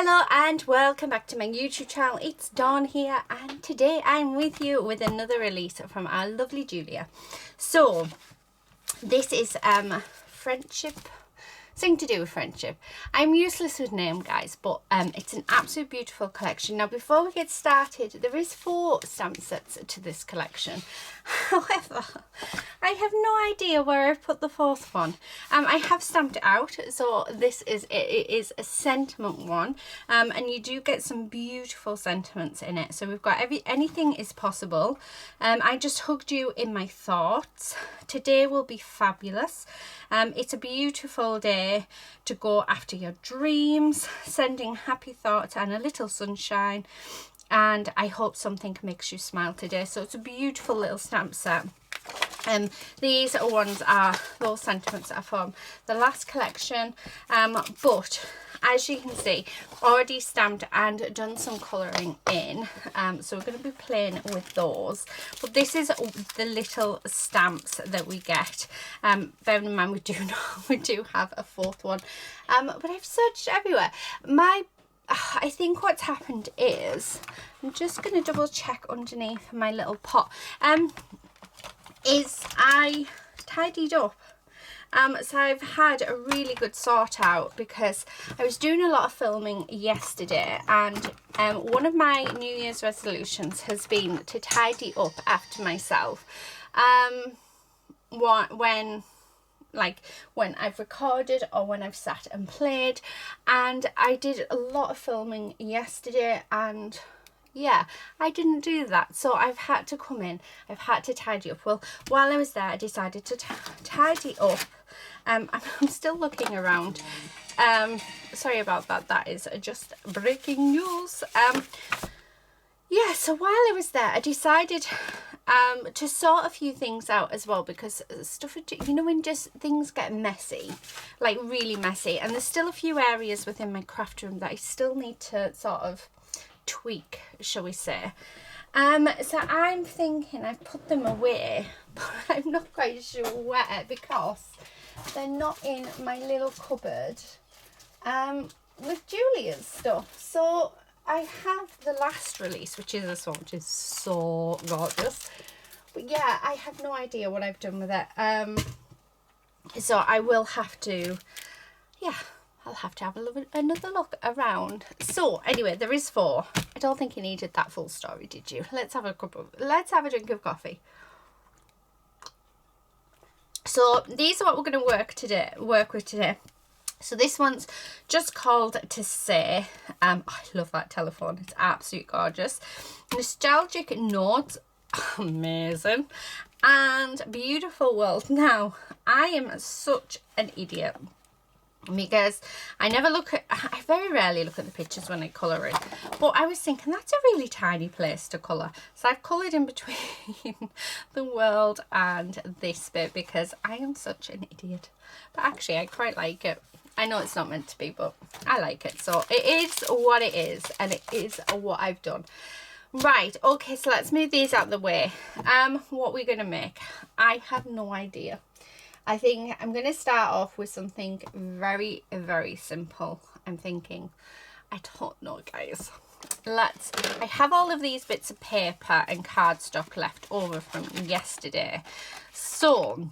Hello and welcome back to my YouTube channel. It's Dawn here and today I'm with you with another release from our lovely Julia. So this is friendship, something to do with friendship. I'm useless with name, guys, but it's an absolute beautiful collection. Now before we get started, there is 4 stamp sets to this collection. However, I have no idea where I've put the 4th one. I have stamped it out, so this is it is a sentiment one, and you do get some beautiful sentiments in it. So we've got anything is possible. I just hugged you in my thoughts. Today will be fabulous. It's a beautiful day to go after your dreams, sending happy thoughts and a little sunshine. And I hope something makes you smile today. So it's a beautiful little stamp set. These ones are those sentiments that are from the last collection, but as you can see, already stamped and done some colouring in, so we're going to be playing with those. But this is the little stamps that we get. Bearing in mind we do have a 4th one, but I've searched everywhere. I think what's happened is, I'm just going to double check underneath my little pot, is I tidied up. So I've had a really good sort out because I was doing a lot of filming yesterday, and one of my New Year's resolutions has been to tidy up after myself. When I've recorded or when I've sat and played, and I did a lot of filming yesterday, and yeah, I didn't do that, so I've had to come in, I've had to tidy up. Well, while I was there, I decided to tidy up. I'm still looking around. Sorry about that, that is just breaking news. Yeah, so while I was there, I decided to sort a few things out as well, because stuff, you know, when just things get messy, like really messy, and there's still a few areas within my craft room that I still need to sort of tweak, shall we say. So I'm thinking I've put them away, but I'm not quite sure where, because they're not in my little cupboard with Julia's stuff. So I have the last release, which is this one, which is so gorgeous, but yeah, I have no idea what I've done with it. So I will have to, yeah, I'll have to have another look around. So anyway, there is 4. I don't think you needed that full story, did you? Let's have a drink of coffee. So these are what we're going to work with today. So this one's just called To Say. I love that telephone, it's absolutely gorgeous. Nostalgic Notes, amazing. And Beautiful World. Now, I am such an idiot, because I very rarely look at the pictures when I colour it, but I was thinking that's a really tiny place to colour, so I've coloured in between the world and this bit because I am such an idiot. But actually I quite like it. I know it's not meant to be, but I like it, so it is what it is, and it is what I've done. Right, okay, so let's move these out of the way. What we're going to make, I have no idea. I think I'm going to start off with something very, very simple. I'm thinking, I don't know, guys. I have all of these bits of paper and cardstock left over from yesterday. So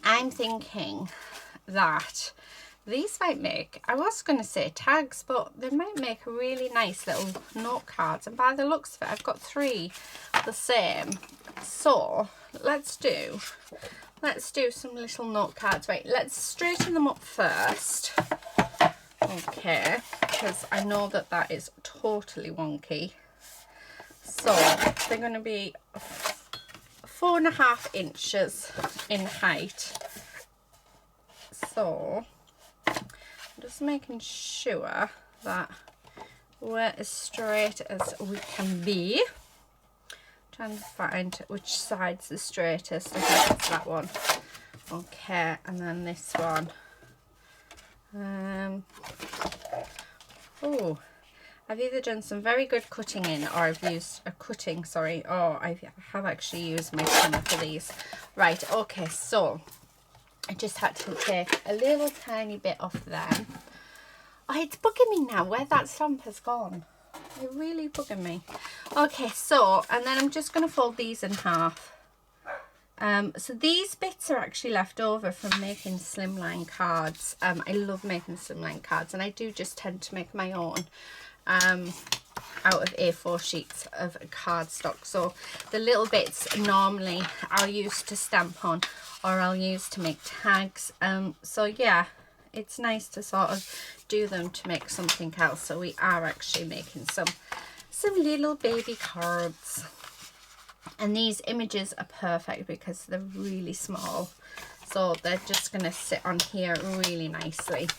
I'm thinking that these might make, I was going to say tags, but they might make a really nice little note cards. And by the looks of it, I've got 3 the same. So let's do some little note cards. Right, let's straighten them up first. Okay, because I know that is totally wonky. So they're going to be 4.5 inches in height. So I'm just making sure that we're as straight as we can be. Trying to find which side's the straightest. I think it's that one. Okay, and then this one. Oh, I've either done some very good cutting in, or I've used a cutting, sorry, or I have actually used my trimmer for these. Right, okay, so I just had to take a little tiny bit off them. Oh, it's bugging me now where that stamp has gone. It's really bugging me. Okay, so, and then I'm just going to fold these in half. So these bits are actually left over from making slimline cards. I love making slimline cards, and I do just tend to make my own out of A4 sheets of cardstock. So the little bits normally I'll use to stamp on, or I'll use to make tags. So yeah, it's nice to sort of do them to make something else. So we are actually making some little baby cards. And these images are perfect because they're really small, so they're just going to sit on here really nicely.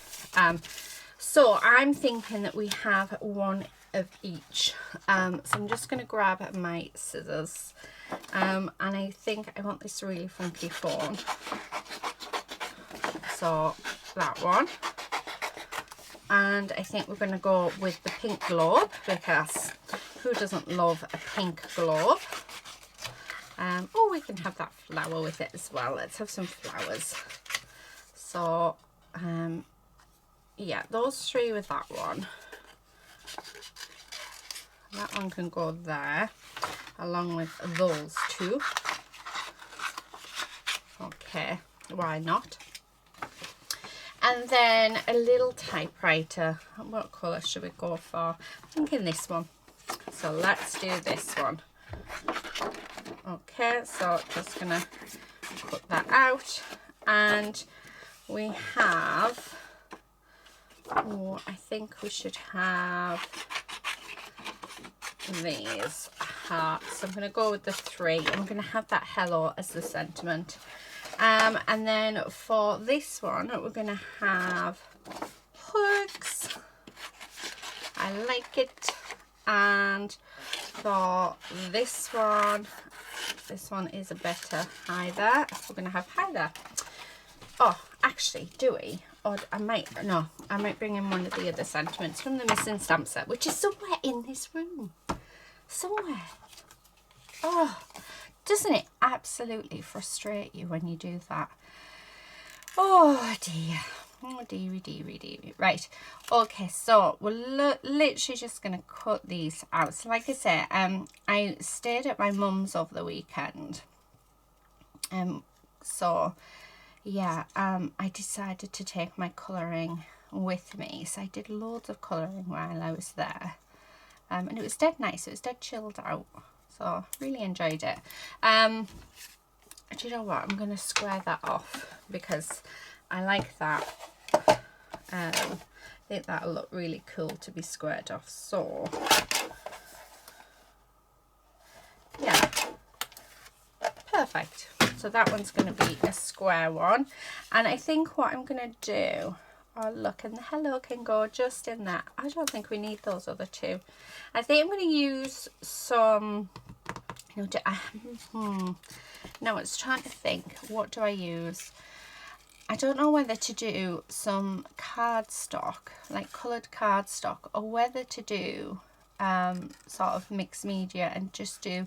So I'm thinking that we have one of each. So I'm just going to grab my scissors, and I think I want this really funky fawn. So that one, and I think we're going to go with the pink globe, because who doesn't love a pink globe? Oh, we can have that flower with it as well. Let's have some flowers. So yeah, those three with that one. That one can go there along with those two. Okay, why not? And then a little typewriter. What colour should we go for? I'm thinking this one. So let's do this one. Okay, so just gonna cut that out, and we have, oh, I think we should have these hearts. So I'm gonna go with the 3. I'm gonna have that hello as the sentiment, and then for this one we're gonna have hugs. I like it. And for this one is a better hi there. We're going to have hi there. Oh, actually, do we? Or I might bring in one of the other sentiments from the missing stamp set, which is somewhere in this room. Somewhere. Oh, doesn't it absolutely frustrate you when you do that? Oh dear. Oh dearie, dearie, dearie. Right, okay, so we're literally just going to cut these out. So like I say, I stayed at my mum's over the weekend. So yeah, I decided to take my colouring with me. So I did loads of colouring while I was there. And it was dead nice. It was dead chilled out. So really enjoyed it. Do you know what? I'm going to square that off because I like that. I think that'll look really cool to be squared off. So yeah, perfect. So that one's going to be a square one, and I think what I'm going to do, oh look, and the hello can go just in that. I don't think we need those other two. I think I'm going to use some, you know, no, I was trying to think, what do I use? I don't know whether to do some cardstock, like coloured cardstock, or whether to do sort of mixed media and just do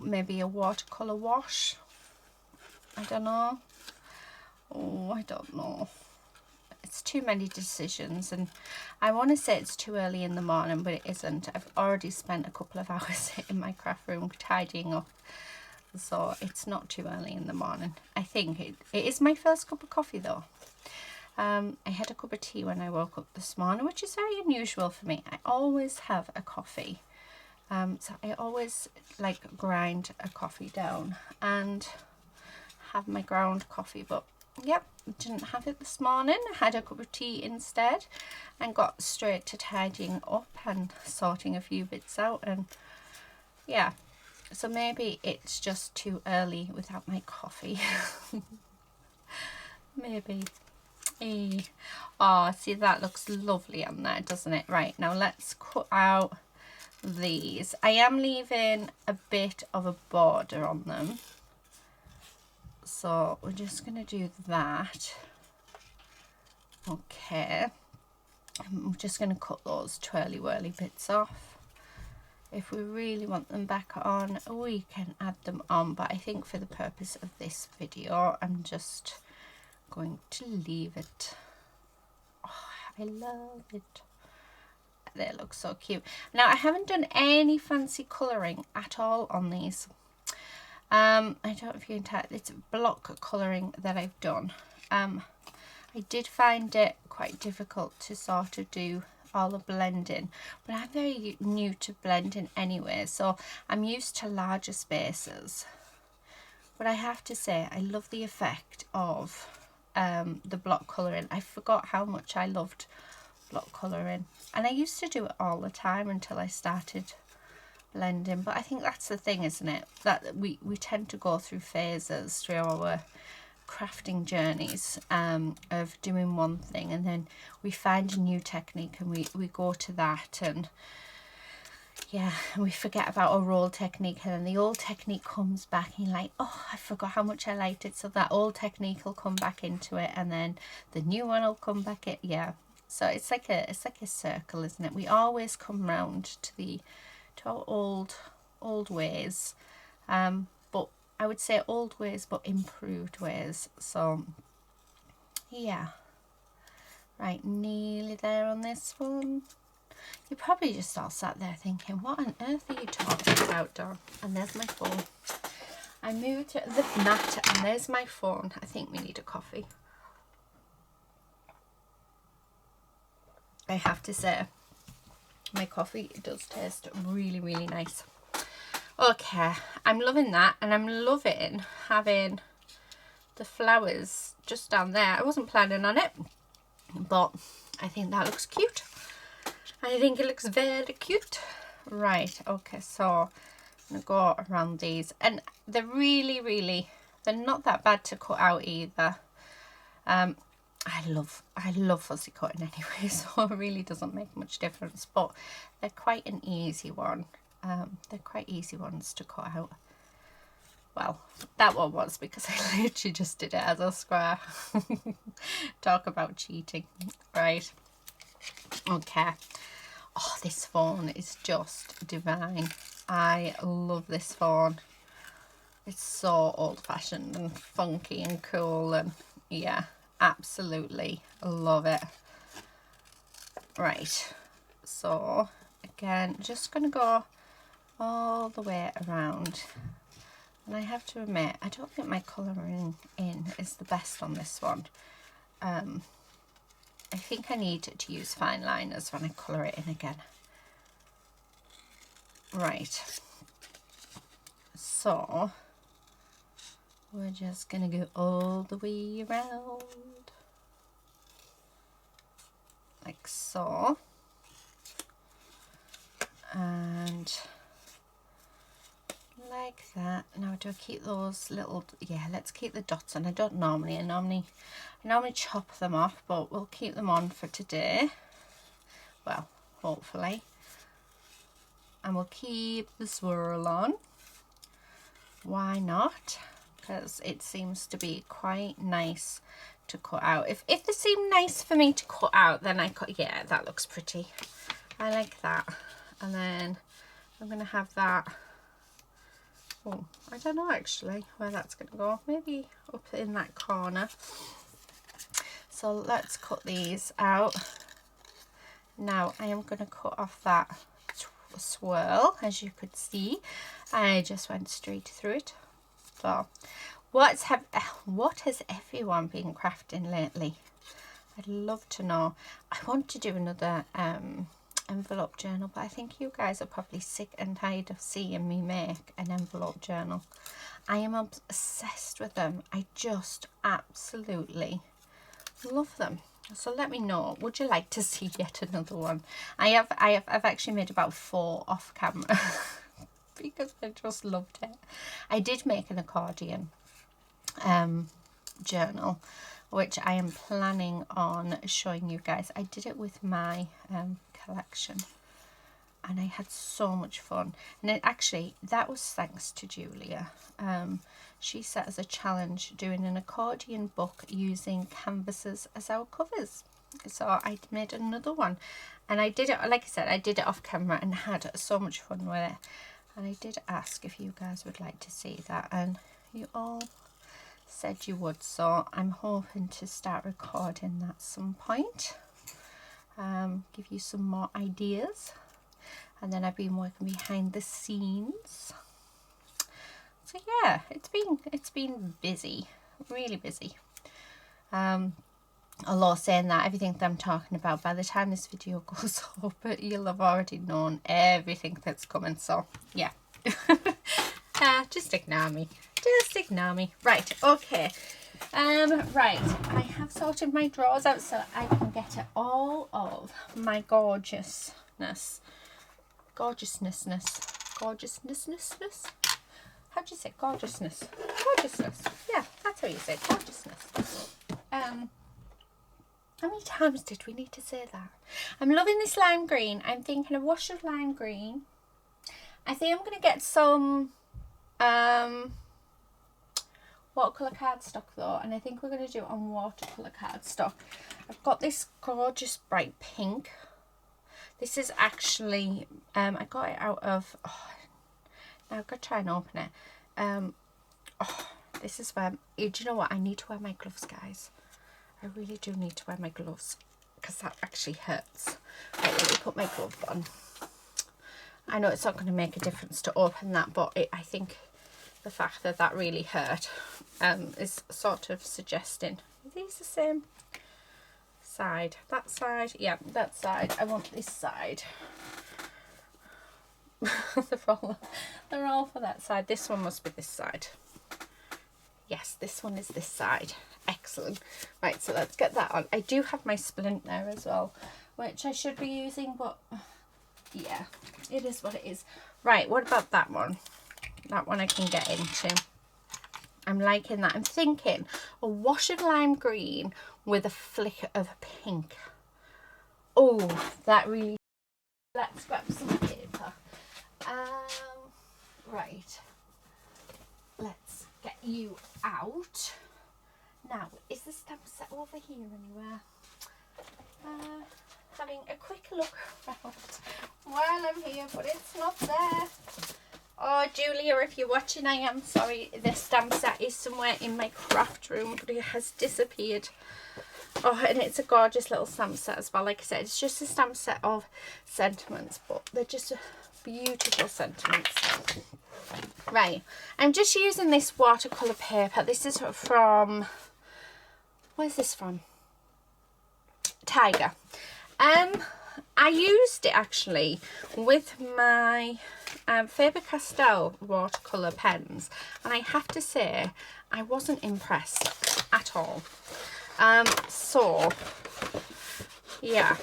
maybe a watercolour wash. I don't know. Oh, I don't know. It's too many decisions, and I want to say it's too early in the morning, but it isn't. I've already spent a couple of hours in my craft room tidying up. So it's not too early in the morning. I think it is my first cup of coffee though. I had a cup of tea when I woke up this morning, which is very unusual for me. I always have a coffee. So I always like grind a coffee down and have my ground coffee. But yep, didn't have it this morning. I had a cup of tea instead and got straight to tidying up and sorting a few bits out. And yeah. So maybe it's just too early without my coffee. Maybe. Oh, see, that looks lovely on there, doesn't it? Right, now let's cut out these. I am leaving a bit of a border on them. So we're just going to do that. Okay. I'm just going to cut those twirly-whirly bits off. If we really want them back on, we can add them on, but I think for the purpose of this video, I'm just going to leave it I love it. They look so cute. Now, I haven't done any fancy colouring at all on these. I don't know if you can tell, it's block colouring that I've done. I did find it quite difficult to sort of do all the blending, but I'm very new to blending anyway, so I'm used to larger spaces. But I have to say, I love the effect of the block colouring. I forgot how much I loved block colouring, and I used to do it all the time until I started blending. But I think that's the thing, isn't it, that we tend to go through phases through our crafting journeys of doing one thing, and then we find a new technique and we go to that, and yeah, and we forget about our old technique, and then the old technique comes back and you're like, oh, I forgot how much I liked it, so that old technique will come back into it, and then the new one will come back in. Yeah, so it's like a circle, isn't it? We always come round to our old ways, but I would say old ways but improved ways. So yeah, right, nearly there on this one. You're probably just all sat there thinking, what on earth are you talking about, Dawn? And there's my phone. I moved the mat and there's my phone. I think we need a coffee. I have to say, my coffee does taste really, really nice. Okay, I'm loving that, and I'm loving having the flowers just down there. I wasn't planning on it, but I think that looks cute. I think it looks very cute. Right, okay, so I'm going to go around these, and they're really, they're not that bad to cut out either. I love fuzzy cutting anyway, so it really doesn't make much difference, but they're quite an easy one. They're quite easy ones to cut out. Well, that one was, because I literally just did it as a square. Talk about cheating. Right, okay. Oh, this fawn is just divine. I love this fawn. It's so old-fashioned and funky and cool, and yeah, absolutely love it. Right, so again, just gonna go all the way around, and I have to admit, I don't think my colouring in is the best on this one. I think I need to use fine liners when I colour it in again. Right, so we're just gonna go all the way around like so, and like that. Now, do I keep those little, yeah, let's keep the dots on. I normally chop them off, but we'll keep them on for today, well, hopefully. And we'll keep the swirl on. Why not? Because it seems to be quite nice to cut out. If they seem nice for me to cut out, then I cut. Yeah, that looks pretty. I like that. And then I'm going to have that. Oh, I don't know actually where that's going to go. Maybe up in that corner. So let's cut these out. Now I am going to cut off that swirl, as you could see. I just went straight through it. So what has everyone been crafting lately? I'd love to know. I want to do another envelope journal, but I think you guys are probably sick and tired of seeing me make an envelope journal. I am obsessed with them. I just absolutely love them. So let me know, would you like to see yet another one? I've actually made about 4 off camera because I just loved it. I did make an accordion journal, which I am planning on showing you guys. I did it with my collection, and I had so much fun. And that was thanks to Julia. She set as a challenge doing an accordion book using canvases as our covers. So I made another one, and I did it, like I said, I did it off camera and had so much fun with it. And I did ask if you guys would like to see that, and you all said you would, so I'm hoping to start recording that at some point. give you some more ideas. And then I've been working behind the scenes. So yeah, it's been busy, really busy. Although saying that, everything that I'm talking about, by the time this video goes up, you'll have already known everything that's coming. So yeah, just ignore me. Just ignore me. Right, okay. Right, I have sorted my drawers out so I can get at all of my gorgeousness. How do you say gorgeousness? Gorgeousness. Yeah, that's how you say gorgeousness. How many times did we need to say that? I'm loving this lime green. I'm thinking a wash of lime green. I think I'm going to get some watercolour cardstock though, and I think we're going to do it on watercolour cardstock. I've got this gorgeous bright pink. This is actually, I got it out of, now I've got to try and open it. This is where, do you know what? I need to wear my gloves, guys. I really do need to wear my gloves because that actually hurts. Right, let me put my glove on. I know it's not going to make a difference to open that, but I think the fact that that really hurt is sort of suggesting, are these the same side? That side? Yeah, that side. I want this side. they're all for that side. This one must be this side. Yes, this one is this side. Excellent. Right, so let's get that on. I do have my splint there as well, which I should be using, but yeah, it is what it is. Right, what about that one? That one I can get into. I'm liking that. I'm thinking a wash of lime green with a flick of pink. Oh, that really... Let's grab some paper. Right. Let's get you out. Now, is the stamp set over here anywhere? Having a quick look around while I'm here, but it's not there. Oh, Julia, if you're watching, I am sorry. The stamp set is somewhere in my craft room, but it has disappeared. Oh, and it's a gorgeous little stamp set as well. Like I said, it's just a stamp set of sentiments, but they're just beautiful sentiments. Right, I'm just using this watercolour paper. This is from... Where's this from? Tiger. I used it actually with my Faber-Castell watercolour pens, and I have to say I wasn't impressed at all. So yeah,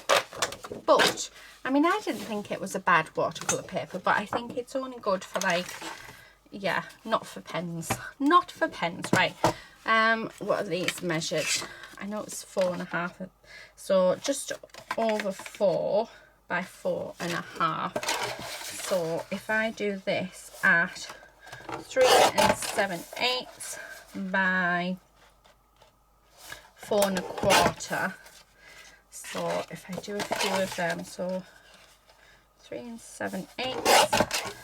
but I mean, I didn't think it was a bad watercolour paper, but I think it's only good for, like, yeah, not for pens. Not for pens, right. What are these measured? I know it's 4.5, so just over 4 by 4.5. So if I do this at 3 7/8 by 4.25, so if I do a few of them, so 3 7/8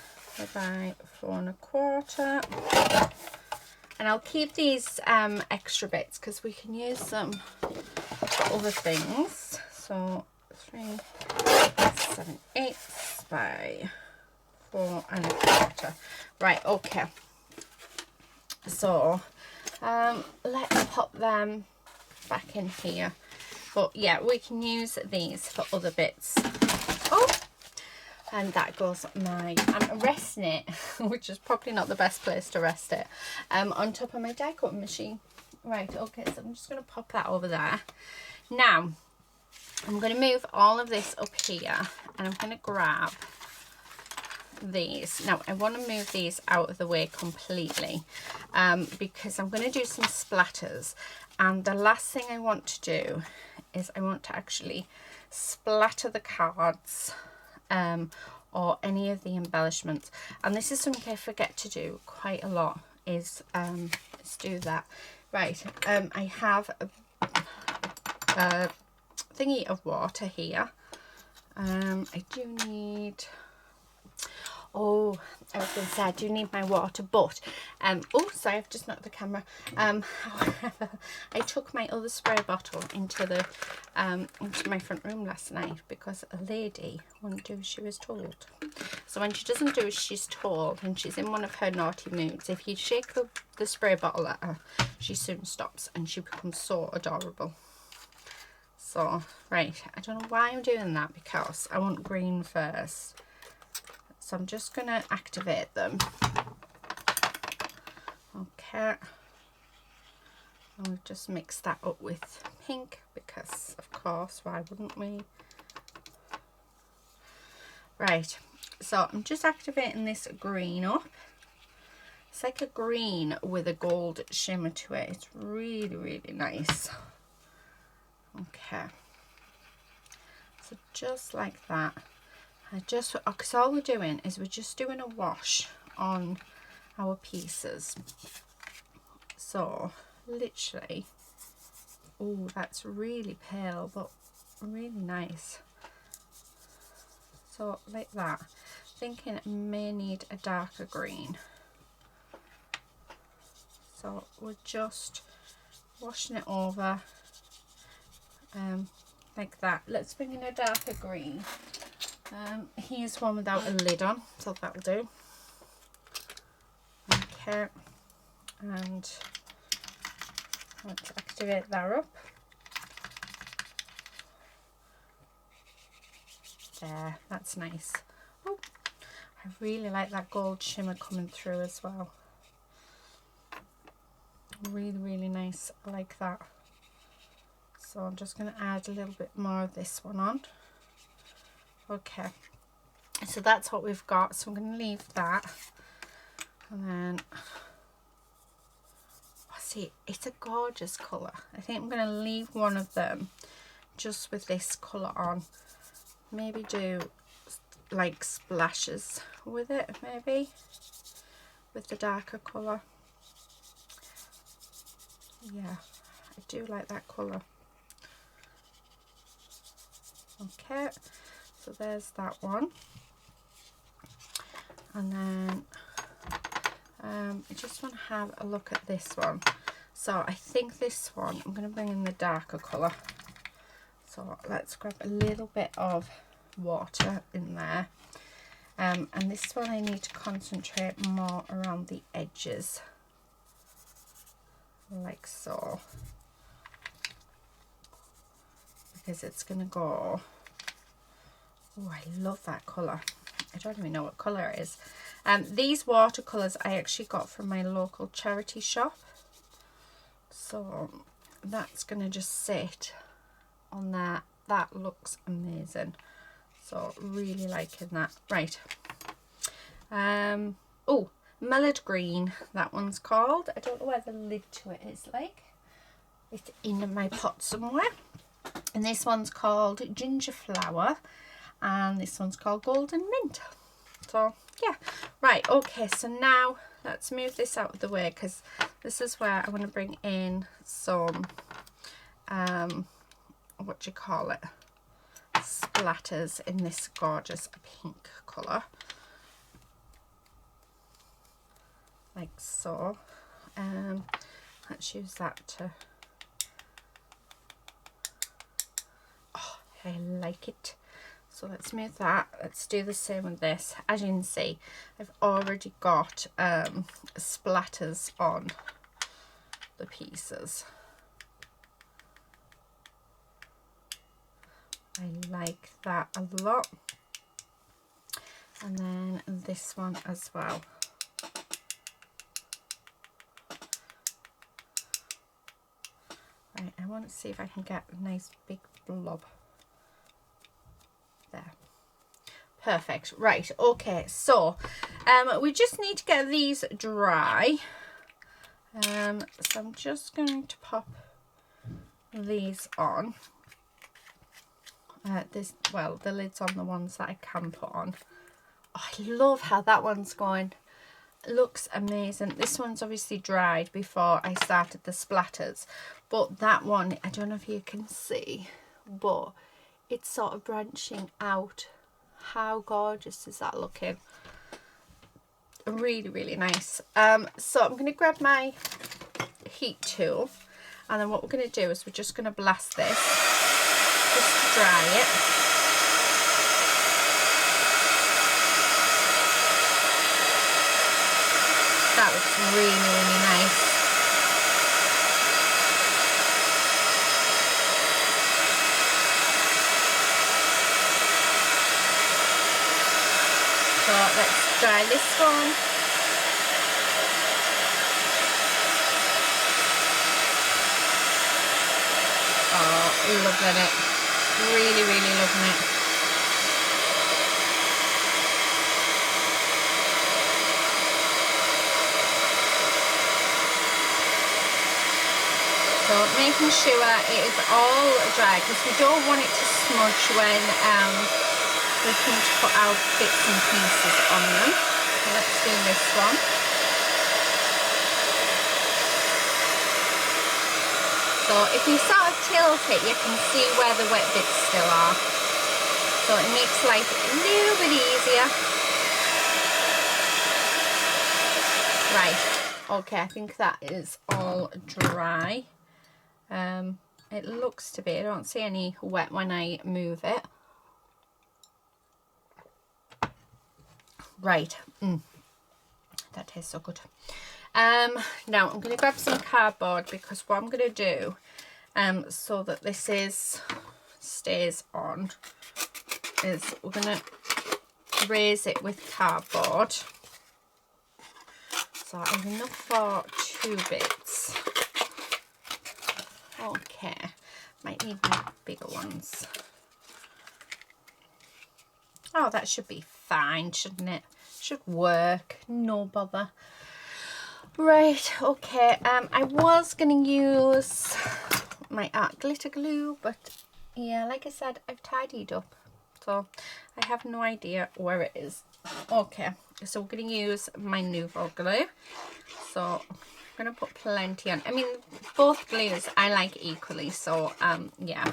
by 4.25. And I'll keep these extra bits because we can use them for other things. So 3 7/8 by 4.25. Right, okay. So let's pop them back in here. But yeah, we can use these for other bits. Oh! And that goes I'm resting it, which is probably not the best place to rest it, on top of my die cutting machine. Right, okay, so I'm just going to pop that over there. Now, I'm going to move all of this up here, and I'm going to grab these. Now, I want to move these out of the way completely, because I'm going to do some splatters. And the last thing I want to do is I want to actually splatter the cards, or any of the embellishments. And this is something I forget to do quite a lot, is let's do that. Right, I have a thingy of water here. I do need... Oh, I was going to say I do need my water, but oh, sorry, I've just knocked the camera. However, I took my other spray bottle into the into my front room last night because a lady wouldn't do as she was told. So when she doesn't do as she's told and she's in one of her naughty moods, if you shake the spray bottle at her, she soon stops and she becomes so adorable. So right, I don't know why I'm doing that, because I want green first. So I'm just going to activate them. Okay. And we've just mixed that up with pink because, of course, why wouldn't we? Right. So I'm just activating this green up. It's like a green with a gold shimmer to it. It's really, really nice. Okay. So just like that. Because all we're doing is we're just doing a wash on our pieces. So literally, oh, that's really pale but really nice. So like that. Thinking it may need a darker green. So we're just washing it over like that. Let's bring in a darker green. Here's one without a lid on, so that'll do. Okay, and let's activate that up. There, that's nice. Oh, I really like that gold shimmer coming through as well. Really, really nice. I like that. So I'm just going to add a little bit more of this one on. Okay, so that's what we've got. So I'm going to leave that, and then see, it's a gorgeous colour. I think I'm going to leave one of them just with this colour on. Maybe do like splashes with it, maybe with the darker colour. Yeah, I do like that colour. Okay, so there's that one. And then I just want to have a look at this one. So I think this one, I'm going to bring in the darker colour. So let's grab a little bit of water in there. And this one I need to concentrate more around the edges. Like so. Because it's going to go... Oh, I love that colour. I don't even know what colour it is. These watercolours I actually got from my local charity shop. So that's going to just sit on that. That looks amazing. So really liking that. Right. Oh, Mellard Green, that one's called. I don't know where the lid to it is like. It's in my pot somewhere. And this one's called Ginger Flower. And this one's called Golden Mint. So yeah, right, okay, so now let's move this out of the way, because this is where I want to bring in some what do you call it, splatters in this gorgeous pink colour, like so. Let's use that to... Oh, I like it. So let's move that. Let's do the same with this. As you can see, I've already got splatters on the pieces. I like that a lot. And then this one as well. Right, I want to see if I can get a nice big blob. There. Perfect. Right, okay, so we just need to get these dry. So I'm just going to pop these on. The lid's on the ones that I can put on. Oh, I love how that one's going. It looks amazing. This one's obviously dried before I started the splatters, but that one, I don't know if you can see, but it's sort of branching out. How gorgeous is that looking? really, really nice. So I'm going to grab my heat tool, and then what we're going to do is we're just going to blast this just to dry it. That looks really, really nice. So let's dry this one. Oh, loving it. Really, really loving it. So making sure it is all dry, because we don't want it to smudge when we come to put our bits and pieces on them. So let's do this one. So if you sort of tilt it, you can see where the wet bits still are. So it makes life a little bit easier. Right, okay, I think that is all dry. It looks to be, I don't see any wet when I move it. Right, that tastes so good. Now I'm going to grab some cardboard, because what I'm going to do, so that this stays on, is we're going to raise it with cardboard. So I have enough for 2 bits. Okay, might need my bigger ones. Oh, that should be fine, shouldn't it? Should work, no bother. Right, okay, I was going to use my art glitter glue, but yeah, like I said, I've tidied up, so I have no idea where it is. Okay, so we're going to use my Nouveau glue. So I'm going to put plenty on. I mean, both glues I like equally, so yeah,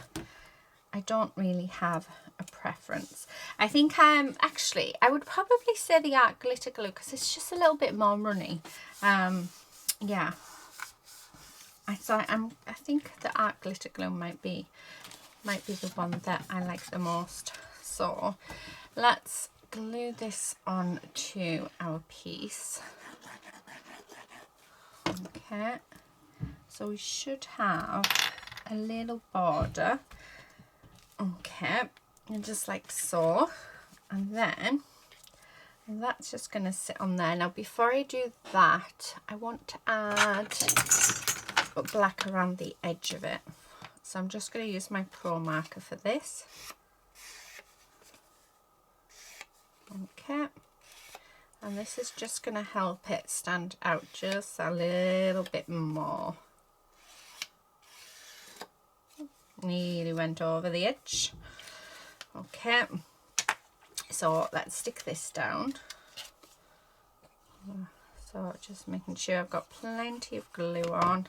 I don't really have a preference. I think actually I would probably say the art glitter glue, because it's just a little bit more runny. Yeah, I think the art glitter glue might be the one that I like the most. So let's glue this on to our piece. Okay, so we should have a little border. Okay, and just like so, and then that's just going to sit on there. Now before I do that, I want to add black around the edge of it, so I'm just going to use my Pro marker for this. Okay, and this is just going to help it stand out just a little bit more. Nearly went over the edge. Okay, so let's stick this down. So just making sure I've got plenty of glue on,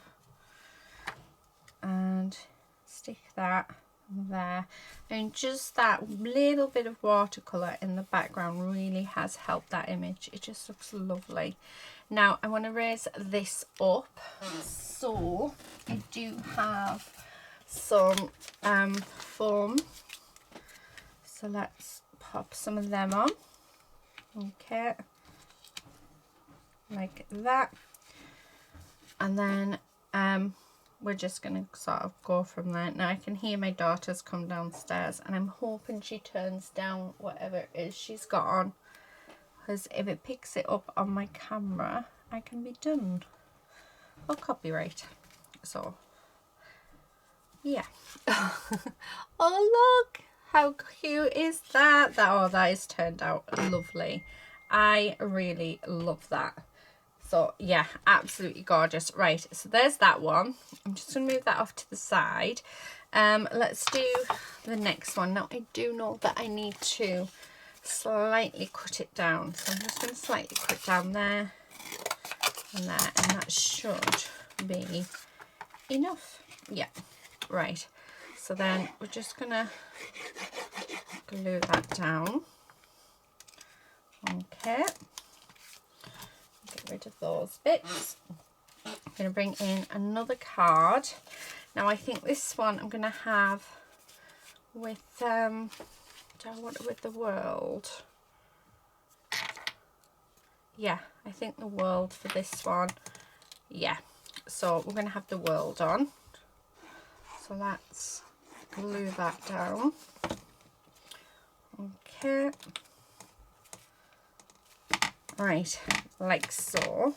and stick that there. And just that little bit of watercolour in the background really has helped that image. It just looks lovely. Now I want to raise this up, so I do have some foam, so let's pop some of them on. Okay, like that, and then we're just going to sort of go from there. Now I can hear my daughter's come downstairs, and I'm hoping she turns down whatever it is she's got on, because if it picks it up on my camera I can be done for copyright. So yeah. Oh look, how cute is that? That is turned out lovely. I really love that. So yeah, absolutely gorgeous. Right, so there's that one. I'm just going to move that off to the side. Let's do the next one. Now I do know that I need to slightly cut it down, so I'm just going to slightly cut it down there and there, and that should be enough. Yeah, right. So then we're just going to glue that down. Okay. rid of those bits. I'm going to bring in another card. Now I think this one I'm going to have with, do I want it with the world? Yeah, I think the world for this one. Yeah, so we're going to have the world on. So let's glue that down. Okay. Right, like so.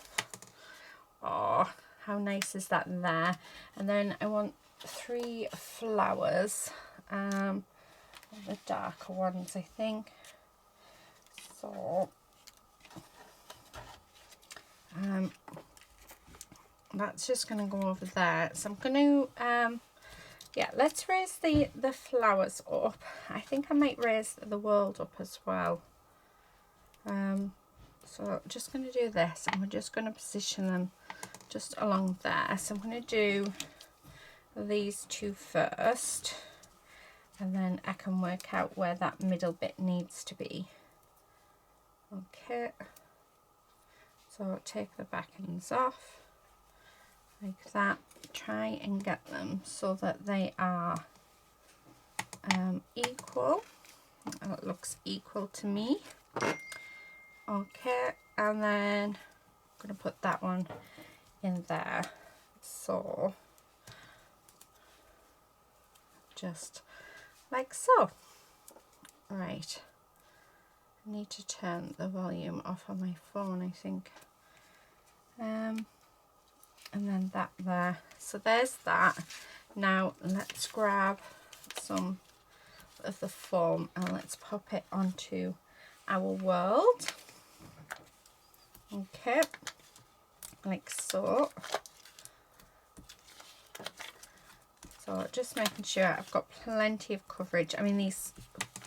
Oh, how nice is that there? And then I want 3 flowers, the darker ones, I think. So that's just going to go over there. So I'm going to yeah, let's raise the flowers up. I think I might raise the world up as well. So just going to do this, and we're just going to position them just along there. So I'm going to do these 2 first, and then I can work out where that middle bit needs to be. Okay, so take the back ends off like that. Try and get them so that they are equal. It looks equal to me. Okay, and then I'm going to put that one in there. So just like so. Right, I need to turn the volume off on my phone, I think. And then that there. So there's that. Now let's grab some of the foam and let's pop it onto our world. Okay, like so. So just making sure I've got plenty of coverage. I mean, these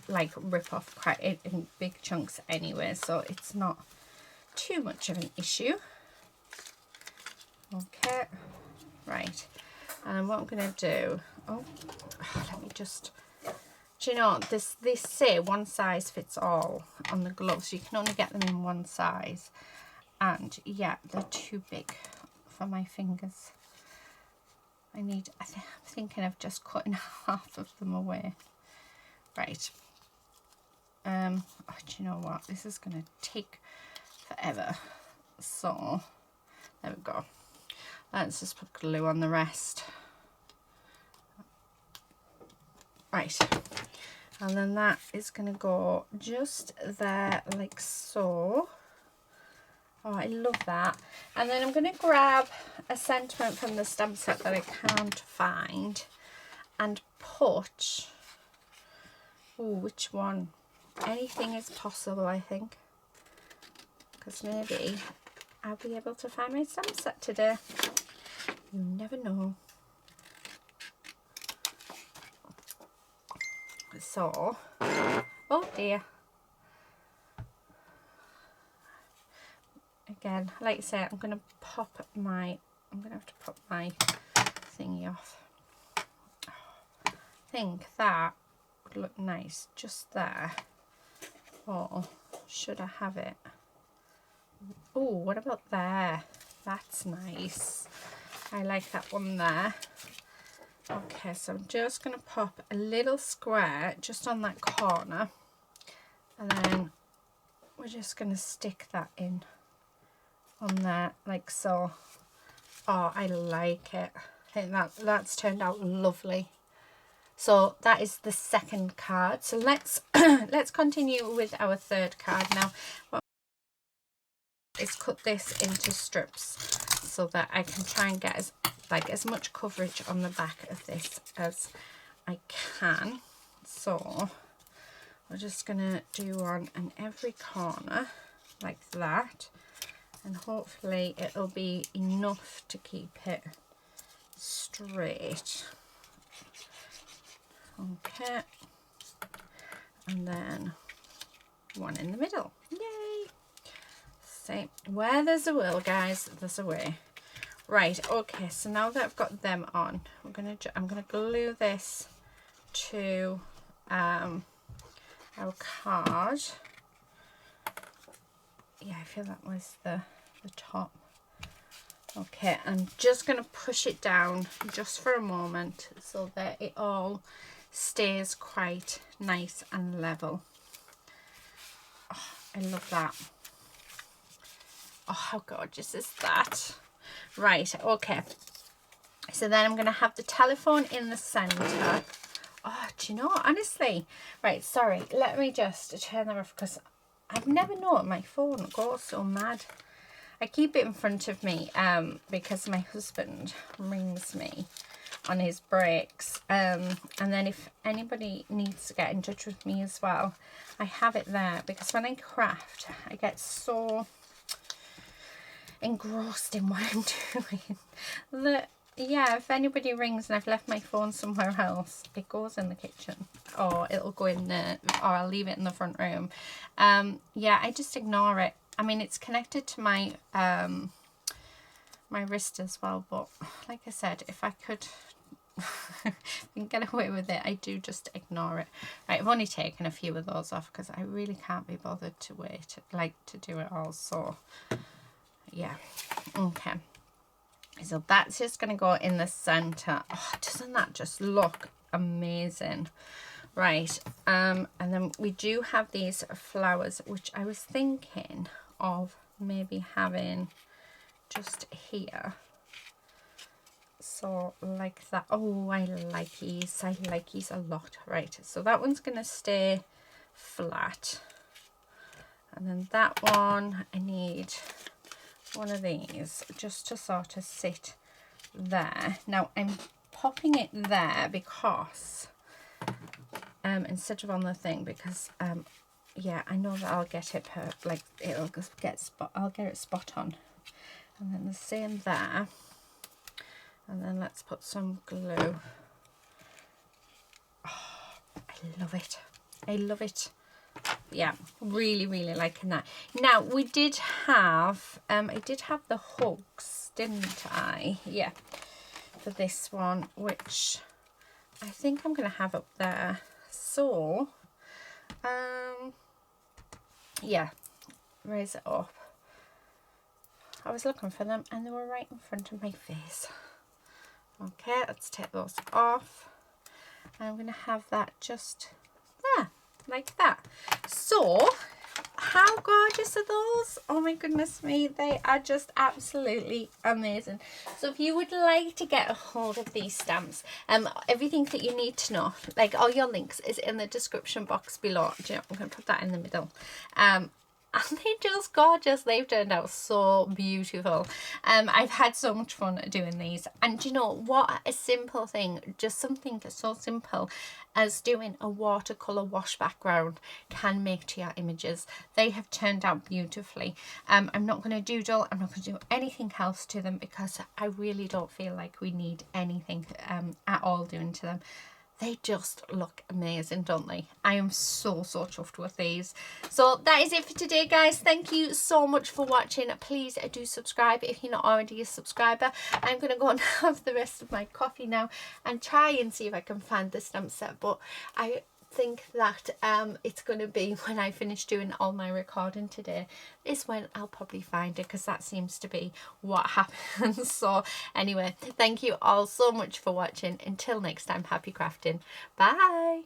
like rip off quite in big chunks anyway, so it's not too much of an issue. Okay, right, and what I'm going to do, let me just, do you know, they say one size fits all on the gloves. You can only get them in one size, and yeah, they're too big for my fingers. I'm thinking of just cutting half of them away. Right, do you know what, this is going to take forever, so there we go. Let's just put glue on the rest. Right, and then that is going to go just there like so. Oh, I love that. And then I'm going to grab a sentiment from the stamp set that I can't find and put, which one? Anything is possible, I think, because maybe I'll be able to find my stamp set today. You never know. So, oh dear. Again, like I say, I'm going to have to pop my thingy off. I think that would look nice just there. Or should I have it? Oh, what about there? That's nice. I like that one there. Okay, so I'm just going to pop a little square just on that corner, and then we're just going to stick that in on there like so. Oh, I like it. I think that's turned out lovely. So that is the second card. So let's let's continue with our third card now. What is cut this into strips so that I can try and get as much coverage on the back of this as I can. So we're just gonna do one in every corner like that, and hopefully it'll be enough to keep it straight. Okay, and then one in the middle. Yay! See, where there's a will, guys, there's a way. Right, okay, so now that I've got them on, I'm gonna glue this to our card. Yeah, I feel that was the the top. Okay, I'm just going to push it down just for a moment so that it all stays quite nice and level. Oh, I love that. Oh, how gorgeous is that? Right, okay. So then I'm going to have the telephone in the centre. Oh, do you know, honestly. Right, sorry. Let me just turn that off because I've never known my phone goes so mad. I keep it in front of me because my husband rings me on his breaks. And then if anybody needs to get in touch with me as well, I have it there. Because when I craft, I get so engrossed in what I'm doing that, yeah, if anybody rings and I've left my phone somewhere else, it goes in the kitchen. Or it'll go in the, or I'll leave it in the front room. Yeah, I just ignore it. I mean, it's connected to my my wrist as well, but like I said, if I could get away with it, I do just ignore it. Right, I've only taken a few of those off because I really can't be bothered to wait, like to do it all. So yeah, okay. So that's just going to go in the centre. Oh, doesn't that just look amazing? Right, and then we do have these flowers, which I was thinking of maybe having just here. So like that. Oh, I like these. I like these a lot. Right, so that one's going to stay flat. And then that one, I need one of these just to sort of sit there. Now I'm popping it there because instead of on the thing, because yeah, I know that I'll get it like it'll get spot, I'll get it spot on. And then the same there, and then let's put some glue. Oh, I love it. I love it. Yeah, really liking that. Now we did have I did have the hooks, didn't I? Yeah, for this one, which I think I'm gonna have up there. So yeah, raise it up. I was looking for them and they were right in front of my face. Okay, let's take those off. I'm gonna have that just there, like that. So how gorgeous are those? Oh my goodness me, they are just absolutely amazing. So if you would like to get a hold of these stamps, everything that you need to know, like all your links, is in the description box below. Do you know, I'm going to put that in the middle. And they're just gorgeous. They've turned out so beautiful. I've had so much fun doing these. And do you know what? A simple thing, just something so simple as doing a watercolour wash background can make to your images. They have turned out beautifully. I'm not going to doodle. I'm not going to do anything else to them because I really don't feel like we need anything at all doing to them. They just look amazing, don't they? I am so chuffed with these. So that is it for today, guys. Thank you so much for watching. Please do subscribe if you're not already a subscriber. I'm going to go and have the rest of my coffee now and try and see if I can find the stamp set. But I think that it's going to be when I finish doing all my recording today is when I'll probably find it, because that seems to be what happens. So anyway, thank you all so much for watching. Until next time, happy crafting. Bye.